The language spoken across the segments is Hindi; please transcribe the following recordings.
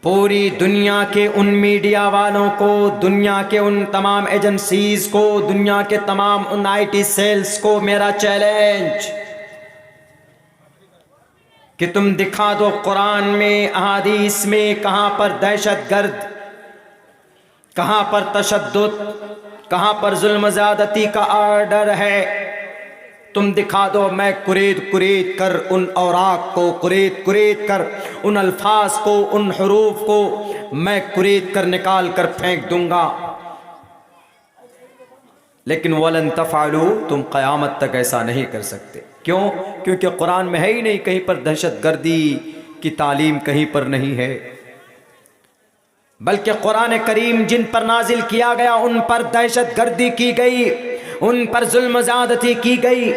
पूरी दुनिया के उन मीडिया वालों को, दुनिया के उन तमाम एजेंसीज को, दुनिया के तमाम उन आईटी सेल्स को मेरा चैलेंज कि तुम दिखा दो कुरान में, अहादीस में कहां पर दहशतगर्द, कहां पर तशद्दुद, कहां पर जुल्म ज़्यादती का ऑर्डर है। तुम दिखा दो, मैं कुरेद कुरेद कर उन औराक को, कुरेद कुरेद कर उन अल्फाज को, उन हुरूफ को मैं कुरेद कर निकाल कर फेंक दूंगा। लेकिन वलन तफ़अलू, तुम क़यामत तक ऐसा नहीं कर सकते। क्यों? क्योंकि कुरान में है ही नहीं, कहीं पर दहशतगर्दी की तालीम कहीं पर नहीं है। बल्कि कुरान करीम जिन पर नाजिल किया गया उन पर दहशतगर्दी की गई, उन पर जुल्म ज़्यादती की गई।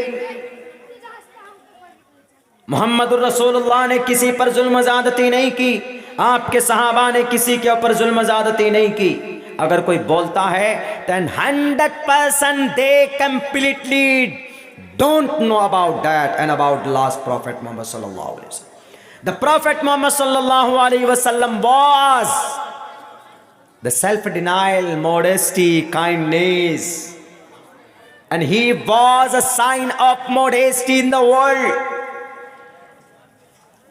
मुहम्मदुर रसूलुल्लाह ने किसी पर जुल्म ज़्यादती नहीं की, आपके सहाबा ने किसी के ऊपर जुल्म ज़्यादती नहीं की। अगर कोई बोलता है then 100% they completely don't know about that and about the last prophet Muhammad sallallahu alaihi wasallam. The prophet Muhammad sallallahu alaihi wasallam was the self-denial, modesty, kindness, and he was a sign of modesty in the world.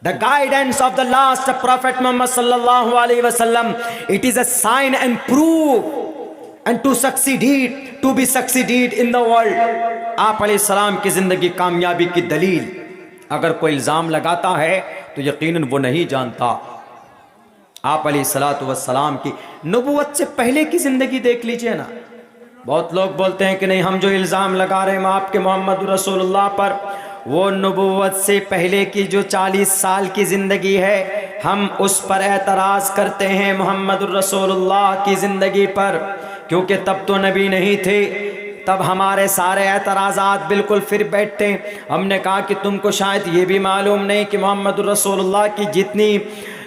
The guidance of the last prophet Muhammad sallallahu alaihi wasallam, it is a sign and proof and to be succeeded in the world. आप अलैहि सलाम की जिंदगी कामयाबी की दलील अगर कोई इल्ज़ाम लगाता है तो यकीनन वो नहीं जानता। आप अलैहिस्सलातु वस्सलाम की नबूवत से पहले की ज़िंदगी देख लीजिए ना। बहुत लोग बोलते हैं कि नहीं, हम जो इल्ज़ाम लगा रहे हैं आपके मोहम्मद रसूलुल्लाह पर, वो नबूवत से पहले की जो 40 साल की ज़िंदगी है, हम उस पर एतराज़ करते हैं मोहम्मद रसूलुल्लाह की ज़िंदगी पर, क्योंकि तब तो नबी नहीं थे। तब हमारे सारे एतराज़ात बिल्कुल फिर बैठते। हमने कहा कि तुमको शायद ये भी मालूम नहीं कि मोहम्मद रसूलुल्लाह की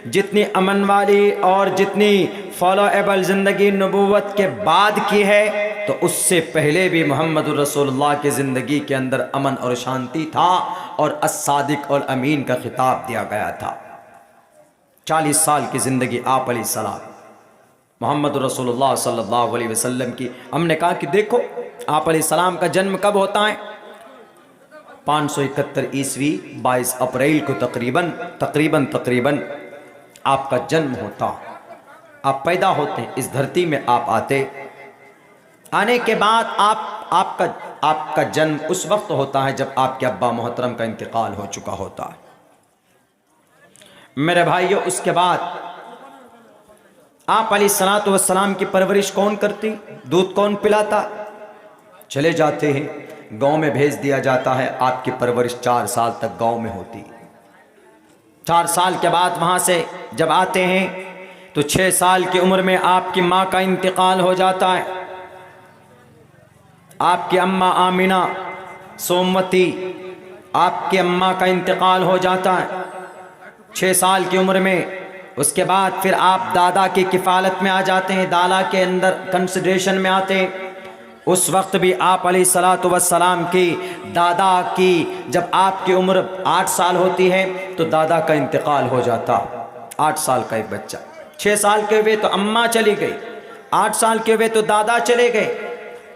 जितनी अमन वाली और जितनी फॉलोएबल ज़िंदगी नबूवत के बाद की है, तो उससे पहले भी मोहम्मद रसूलुल्लाह की ज़िंदगी के अंदर अमन और शांति था और अस्सादिक और अमीन का खिताब दिया गया था। 40 साल की ज़िंदगी आप अलैहिस्सलाम मोहम्मद रसूलुल्लाह सल्लल्लाहु अलैहि वसल्लम की। हमने कहा कि देखो आप अलैहिस्सलाम का जन्म कब होता है? 571 ईस्वी 22 अप्रैल को तकरीबन आपका जन्म होता। आप पैदा होते हैं, इस धरती में आप आने के बाद आपका जन्म उस वक्त होता है जब आपके अब्बा मोहतरम का इंतकाल हो चुका होता है। मेरे भाइयों, उसके बाद आप अलैहिस्सलातु वस्सलाम की परवरिश कौन करती? दूध कौन पिलाता? चले जाते हैं, गांव में भेज दिया जाता है। आपकी परवरिश 4 साल तक गांव में होती। 4 साल के बाद वहाँ से जब आते हैं तो 6 साल की उम्र में आपकी माँ का इंतकाल हो जाता है। आपकी अम्मा आमिना सोमवती, आपकी अम्मा का इंतकाल हो जाता है 6 साल की उम्र में। उसके बाद फिर आप दादा की किफ़ालत में आ जाते हैं, दादा के अंदर कंसिडरेशन में आते हैं। उस वक्त भी आप अलैहिस्सलातु वस्सलाम की दादा की जब आपकी उम्र 8 साल होती है तो दादा का इंतकाल हो जाता। 8 साल का एक बच्चा, 6 साल के हुए तो अम्मा चली गई, 8 साल के हुए तो दादा चले गए।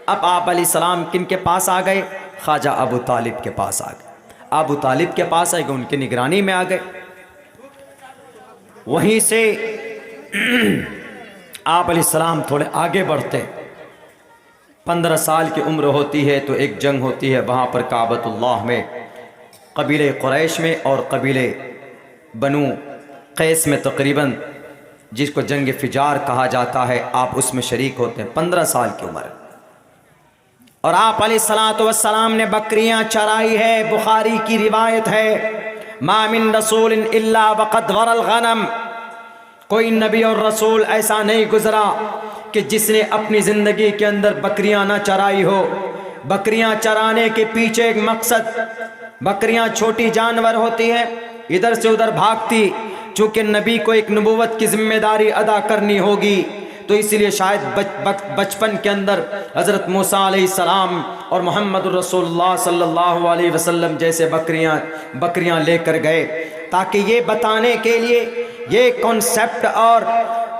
अब आप अलैहिस्सलाम किन के पास आ गए? ख्वाजा अबू तालिब के पास आ गए। अबू तालिब के पास आए, उनकी निगरानी में आ गए। वहीं से आप अलैहिस्सलाम थोड़े आगे बढ़ते। 15 साल की उम्र होती है तो एक जंग होती है वहाँ पर काबतुल्लाह में, कबीले कुरैश में और कबीले बनु कैस में, तकरीबन जिसको जंग फिजार कहा जाता है। आप उसमें शरीक होते हैं, 15 साल की उम्र। और आप अलैहिस्सलातु वस्सलाम ने बकरियां चराई है। बुखारी की रिवायत है, मा मिन रसूलिन इल्ला वक़द वरल गनम, कोई नबी और रसूल ऐसा नहीं गुजरा कि जिसने अपनी ज़िंदगी के अंदर बकरियां ना चराई हो। बकरियां चराने के पीछे एक मकसद, बकरियां छोटी जानवर होती हैं, इधर से उधर भागती। चूँकि नबी को एक नबूवत की जिम्मेदारी अदा करनी होगी, तो इसलिए शायद बचपन के अंदर हज़रत मूसा अलैहिस्सलाम और मोहम्मद रसूलुल्लाह सल्लल्लाहु अलैहि वसल्लम जैसे बकरियां लेकर गए, ताकि ये बताने के लिए ये कॉन्सेप्ट और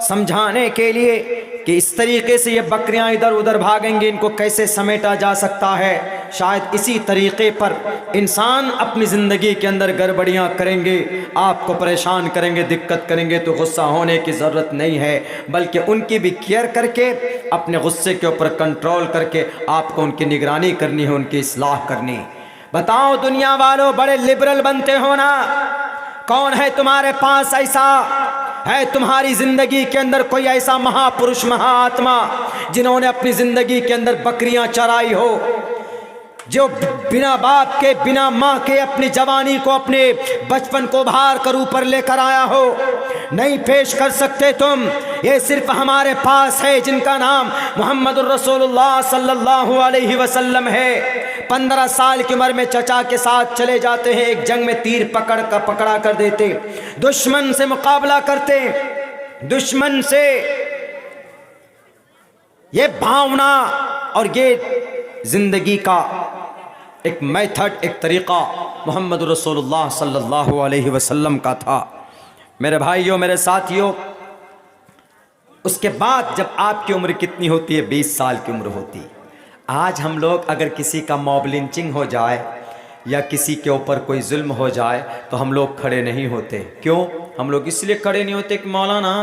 समझाने के लिए कि इस तरीके से ये बकरियां इधर उधर भागेंगी, इनको कैसे समेटा जा सकता है। शायद इसी तरीके पर इंसान अपनी ज़िंदगी के अंदर गड़बड़ियां करेंगे, आपको परेशान करेंगे, दिक्कत करेंगे, तो गुस्सा होने की ज़रूरत नहीं है, बल्कि उनकी भी केयर करके अपने गुस्से के ऊपर कंट्रोल करके आपको उनकी निगरानी करनी है, उनकी इस्लाह करनी। बताओ दुनिया वालों, बड़े लिबरल बनते हो ना, कौन है तुम्हारे पास ऐसा है तुम्हारी जिंदगी के अंदर कोई ऐसा महापुरुष महाआत्मा जिन्होंने अपनी जिंदगी के अंदर बकरियां चराई हो, जो बिना बाप के बिना माँ के अपनी जवानी को अपने बचपन को भार कर ऊपर लेकर आया हो? नहीं पेश कर सकते तुम। ये सिर्फ हमारे पास है जिनका नाम मुहम्मदुर रसूलुल्लाह सल्लल्लाहु अलैहि वसल्लम है। 15 साल की उम्र में चचा के साथ चले जाते हैं, एक जंग में तीर पकड़ा कर देते, दुश्मन से मुकाबला करते, दुश्मन से। ये भावना और ये जिंदगी का एक मेथड, एक तरीक़ा मुहम्मद रसूलुल्लाह सल्लल्लाहु अलैहि वसल्लम का था। मेरे भाइयों, मेरे साथियों, उसके बाद जब आपकी उम्र कितनी होती है? 20 साल की उम्र होती। आज हम लोग अगर किसी का मॉब लिंचिंग हो जाए या किसी के ऊपर कोई जुल्म हो जाए तो हम लोग खड़े नहीं होते। क्यों? हम लोग इसलिए खड़े नहीं होते कि मौलाना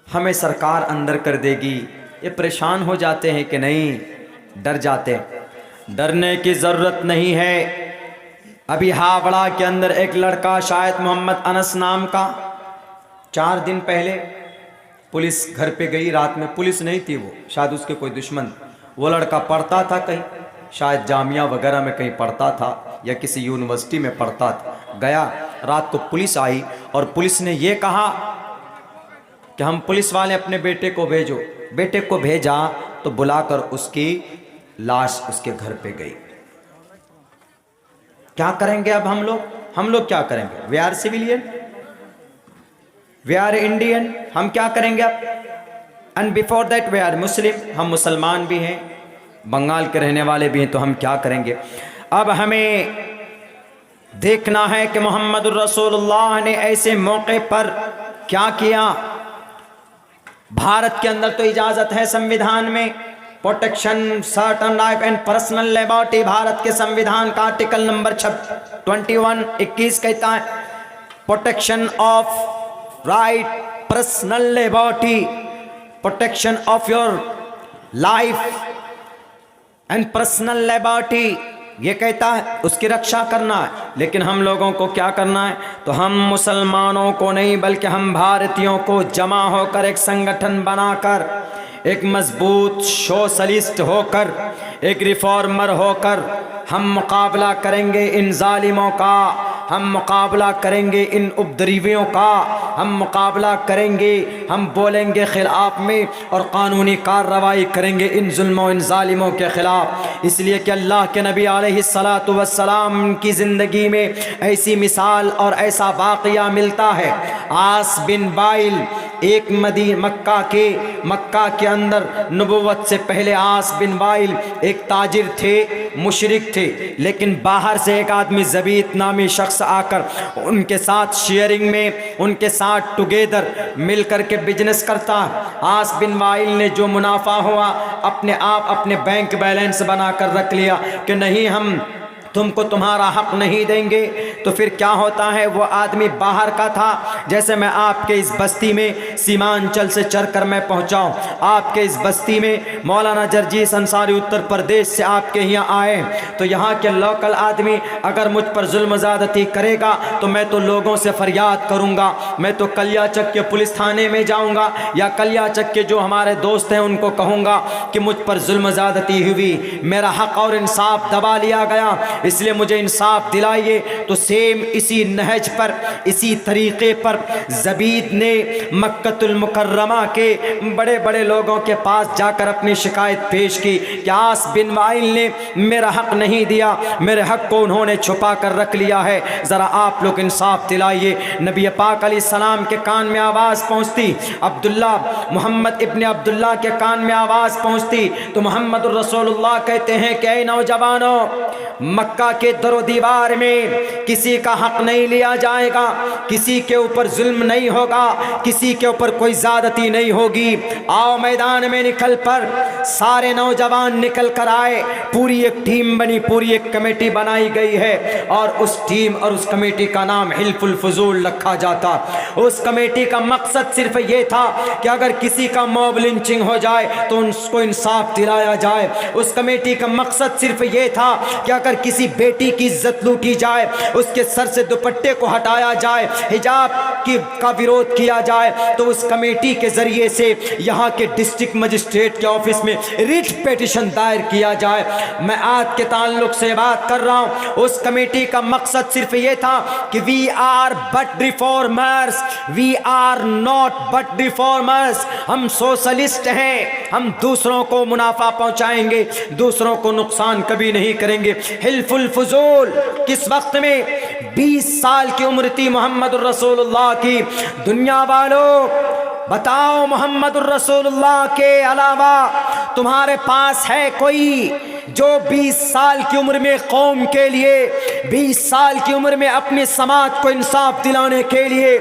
हमें सरकार अंदर कर देगी, ये परेशान हो जाते हैं कि नहीं, डर जाते हैं। डरने की ज़रूरत नहीं है। अभी हावड़ा के अंदर एक लड़का, शायद मोहम्मद अनस नाम का, 4 दिन पहले पुलिस घर पे गई, रात में पुलिस नहीं थी, वो शायद उसके कोई दुश्मन। वो लड़का पढ़ता था कहीं, शायद जामिया वगैरह में कहीं पढ़ता था या किसी यूनिवर्सिटी में पढ़ता था। गया, रात को पुलिस आई और पुलिस ने ये कहा कि हम पुलिस वाले अपने बेटे को भेजो। बेटे को भेजा तो बुलाकर उसकी लाश उसके घर पे गई। क्या करेंगे अब हम लोग क्या करेंगे? We are civilian, we are Indian, हम क्या करेंगे अब? And before that we are Muslim, हम मुसलमान भी हैं, बंगाल के रहने वाले भी हैं, तो हम क्या करेंगे? अब हमें देखना है कि मोहम्मद रसूलुल्लाह ने ऐसे मौके पर क्या किया। भारत के अंदर तो इजाज़त है संविधान में, protection certain life and personal liberty, Bharat के संविधान का आर्टिकल नंबर 21 कहता है protection of right personal liberty, protection of your life and personal liberty, ये कहता है उसकी रक्षा करना है। लेकिन हम लोगों को क्या करना है? तो हम मुसलमानों को नहीं बल्कि हम भारतीयों को जमा होकर एक संगठन बनाकर, एक मजबूत सोशलिस्ट होकर, एक रिफॉर्मर होकर हम मुकाबला करेंगे इन जालिमों का, हम मुकाबला करेंगे इन उपद्रवियों का, हम मुकाबला करेंगे, हम बोलेंगे खिलाफ में और कानूनी कार्रवाई करेंगे इन जुल्मों इन जालिमों के ख़िलाफ़। इसलिए कि अल्लाह के नबी अलैहिस्सलातु वस्सलाम की ज़िंदगी में ऐसी मिसाल और ऐसा वाक़या मिलता है। आस बिन वाइल एक मक्का के अंदर नबुव्वत से पहले आस बिन वाइल एक ताजिर थे, मुशरिक थे, लेकिन बाहर से एक आदमी ज़बीत नामी शख्स आकर उनके साथ शेयरिंग में, उनके साथ टुगेदर मिल कर के बिजनेस करता। आस बिन वाइल ने जो मुनाफा हुआ अपने आप अपने बैंक बैलेंस बनाकर रख लिया कि नहीं, हम तुमको तुम्हारा हक नहीं देंगे। तो फिर क्या होता है? वो आदमी बाहर का था। जैसे मैं आपके इस बस्ती में सीमांचल से चढ़कर मैं पहुंचाऊं, आपके इस बस्ती में मौलाना जरजीस अंसारी उत्तर प्रदेश से आपके यहाँ आए, तो यहाँ के लोकल आदमी अगर मुझ पर जुल्म ज़्यादती करेगा तो मैं तो लोगों से फरियाद करूँगा, मैं तो कलियाचक के पुलिस थाने में जाऊँगा या कलियाचक के जो हमारे दोस्त हैं उनको कहूँगा कि मुझ पर जुल्म ज़्यादती हुई, मेरा हक और इंसाफ दबा लिया गया, इसलिए मुझे इंसाफ दिलाइए। तो सेम इसी नहज पर, इसी तरीके पर ज़बीद ने मक्कतुल मुकर्रमा के बड़े बड़े लोगों के पास जाकर अपनी शिकायत पेश की कि आस बिन वाइल ने मेरा हक नहीं दिया, मेरे हक को उन्होंने छुपा कर रख लिया है, ज़रा आप लोग इंसाफ दिलाइए। नबी पाक अलैहिस्सलाम के कान में आवाज़ पहुँचती, अब्दुल्ला मोहम्मद इब्न अब्दुल्ला के कान में आवाज़ पहुँचती तो मोहम्मद रसूलुल्लाह कहते हैं कि ऐ नौजवानों, मक्का के दरो दीवार में किसी का हक नहीं लिया जाएगा, किसी के ऊपर जुल्म नहीं होगा, किसी के ऊपर कोई ज़्यादती नहीं होगी। आओ मैदान में निकल पर। सारे नौजवान निकल कर आए, पूरी एक टीम बनी, पूरी एक कमेटी बनाई गई है और उस टीम और उस कमेटी का नाम हिल्फुल फुजूल रखा जाता। उस कमेटी का मकसद सिर्फ ये था कि अगर किसी का मॉब लिंचिंग हो जाए तो उसको इंसाफ दिलाया जाए। उस कमेटी का मकसद सिर्फ ये था कि अगर किसी बेटी की इज्जत लूटी जाए, उसके सर से दुपट्टे को हटाया जाए, हिजाब का विरोध किया जाए, तो उस कमेटी के जरिए से यहाँ के डिस्ट्रिक्ट मजिस्ट्रेट के ऑफिस में रिट पिटीशन दायर किया जाए। मैं आज के ताल्लुक से बात कर रहा हूँ। उस कमेटी का मकसद सिर्फ ये था कि we are but reformers, we are not but reformers. हम सोशलिस्ट हैं, हम दूसरों को मुनाफा पहुंचाएंगे, दूसरों को नुकसान कभी नहीं करेंगे। हिल्फुल फुजूल किस वक्त में 20 साल की उम्र थी मोहम्मद रसूलुल्लाह की। दुनिया वालों बताओ, मोहम्मद रसूलुल्लाह के अलावा तुम्हारे पास है कोई जो 20 साल की उम्र में कौम के लिए, 20 साल की उम्र में अपने समाज को इंसाफ दिलाने के लिए,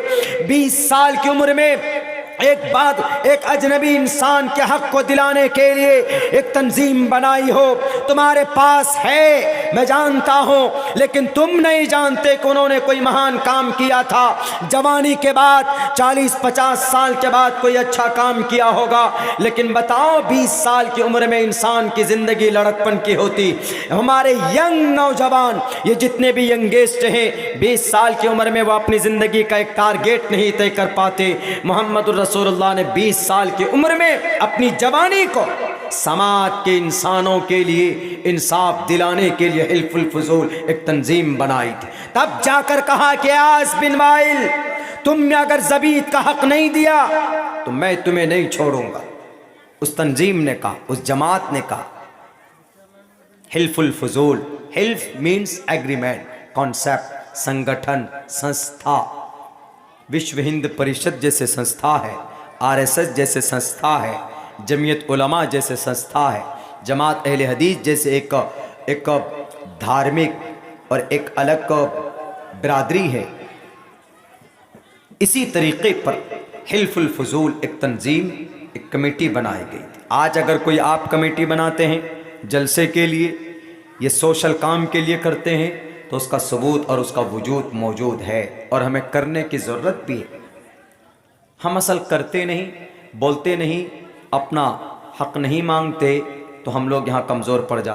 20 साल की उम्र में एक अजनबी इंसान के हक को दिलाने के लिए एक तंजीम बनाई हो? तुम्हारे पास है, मैं जानता हूं, लेकिन तुम नहीं जानते कि उन्होंने कोई महान काम किया था। जवानी के बाद 40-50 साल के बाद कोई अच्छा काम किया होगा, लेकिन बताओ 20 साल की उम्र में इंसान की जिंदगी लड़कपन की होती। हमारे यंग नौजवान, ये जितने भी यंगेस्ट हैं, 20 साल की उम्र में वो अपनी जिंदगी का एक टारगेट नहीं तय कर पाते। मोहम्मद रसूलुल्लाह ने 20 साल की उम्र में अपनी जवानी को समाज के इंसानों के लिए इंसाफ दिलाने के लिए हिल्फुल फुजूल एक तंजीम बनाई थी। तब जाकर कहा कि आस बिन वाइल, तुमने अगर ज़बीद का हक नहीं दिया तो मैं तुम्हें नहीं छोड़ूंगा। उस तंजीम ने कहा, उस जमात ने कहा। हिल्फुल फुजूल, हिल्फ मीन्स एग्रीमेंट, कॉन्सेप्ट, संगठन, संस्था। विश्व हिंद परिषद जैसे संस्था है, आरएसएस जैसे संस्था है, जमीयत उलमा जैसे संस्था है, जमात अहले हदीस जैसे एक धार्मिक और एक अलग बिरादरी है। इसी तरीके पर हिल्फुल फुजूल एक तंजीम, एक कमेटी बनाई गई थी। आज अगर कोई आप कमेटी बनाते हैं जलसे के लिए, ये सोशल काम के लिए करते हैं, तो उसका सबूत और उसका वजूद मौजूद है और हमें करने की ज़रूरत भी है। हम असल करते नहीं, बोलते नहीं, अपना हक नहीं मांगते, तो हम लोग यहाँ कमज़ोर पड़ जाते।